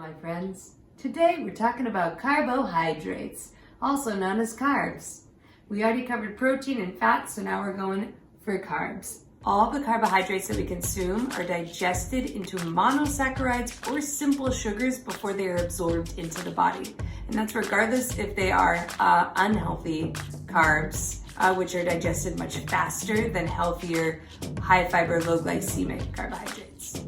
my friends. Today we're talking about carbohydrates, also known as carbs. We already covered protein and fat, so now we're going for carbs. All the carbohydrates that we consume are digested into monosaccharides or simple sugars before they are absorbed into the body. And that's regardless if they are unhealthy carbs, which are digested much faster than healthier, high fiber, low glycemic carbohydrates.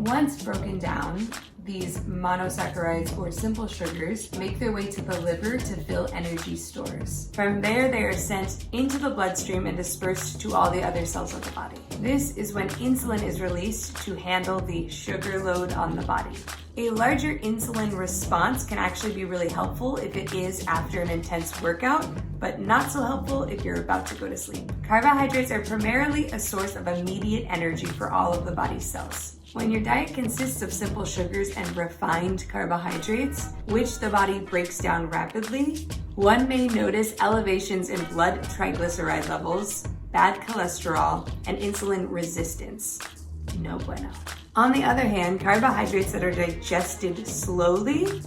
Once broken down, these monosaccharides or simple sugars make their way to the liver to fill energy stores. From there, they are sent into the bloodstream and dispersed to all the other cells of the body. This is when insulin is released to handle the sugar load on the body. A larger insulin response can actually be really helpful if it is after an intense workout, but not so helpful if you're about to go to sleep. Carbohydrates are primarily a source of immediate energy for all of the body's cells. When your diet consists of simple sugars and refined carbohydrates, which the body breaks down rapidly, one may notice elevations in blood triglyceride levels, bad cholesterol, and insulin resistance. No bueno. On the other hand, carbohydrates that are digested slowly,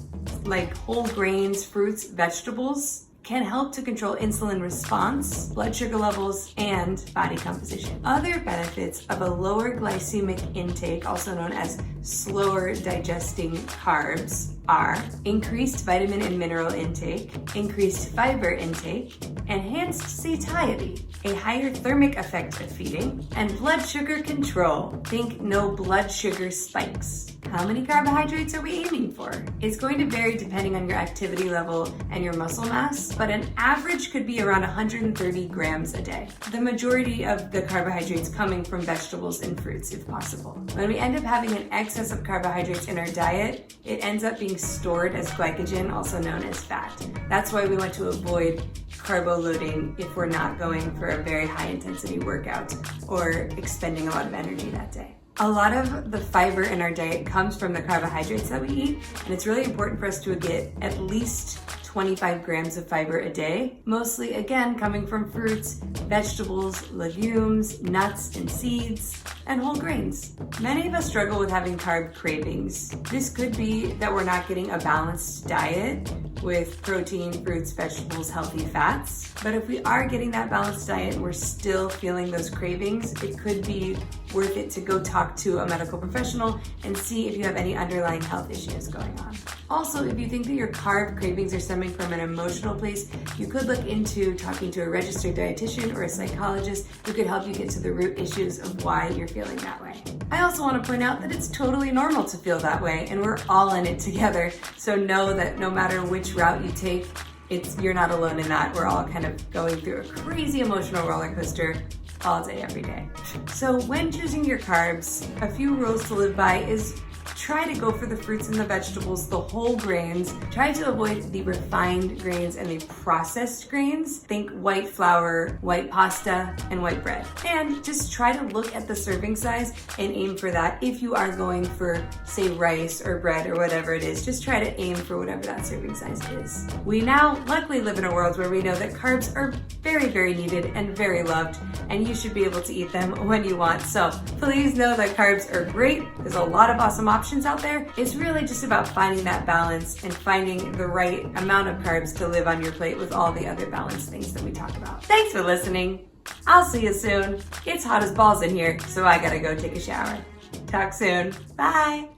like whole grains, fruits, vegetables, can help to control insulin response, blood sugar levels, and body composition. Other benefits of a lower glycemic intake, also known as slower digesting carbs, are increased vitamin and mineral intake, increased fiber intake, enhanced satiety, a higher thermic effect of feeding, and blood sugar control. Think no blood sugar spikes. How many carbohydrates are we aiming for? It's going to vary depending on your activity level and your muscle mass, but an average could be around 130 grams a day. The majority of the carbohydrates coming from vegetables and fruits if possible. When we end up having an excess of carbohydrates in our diet, it ends up being stored as glycogen, also known as fat. That's why we want to avoid carbo loading if we're not going for a very high intensity workout or expending a lot of energy that day. A lot of the fiber in our diet comes from the carbohydrates that we eat, and it's really important for us to get at least 25 grams of fiber a day, mostly again coming from fruits, vegetables, legumes, nuts and seeds, and whole grains. Many of us struggle with having carb cravings. This could be that we're not getting a balanced diet with protein, fruits, vegetables, healthy fats. But if we are getting that balanced diet and we're still feeling those cravings, it could be worth it to go talk to a medical professional and see if you have any underlying health issues going on. Also, if you think that your carb cravings are stemming from an emotional place, you could look into talking to a registered dietitian or a psychologist who could help you get to the root issues of why you're feeling that way. I also want to point out that it's totally normal to feel that way, and we're all in it together. So know that no matter which route you take, you're not alone in that. We're all kind of going through a crazy emotional roller coaster all day, every day. So when choosing your carbs, a few rules to live by is try to go for the fruits and the vegetables, the whole grains. Try to avoid the refined grains and the processed grains. Think white flour, white pasta, and white bread. And just try to look at the serving size and aim for that. If you are going for, say, rice or bread or whatever it is, just try to aim for whatever that serving size is. We now luckily live in a world where we know that carbs are very, very needed and very loved, and you should be able to eat them when you want. So please know that carbs are great. There's a lot of awesome options out there. It's really just about finding that balance and finding the right amount of carbs to live on your plate with all the other balanced things that we talk about. Thanks for listening. I'll see you soon. It's hot as balls in here, so I gotta go take a shower. Talk soon. Bye.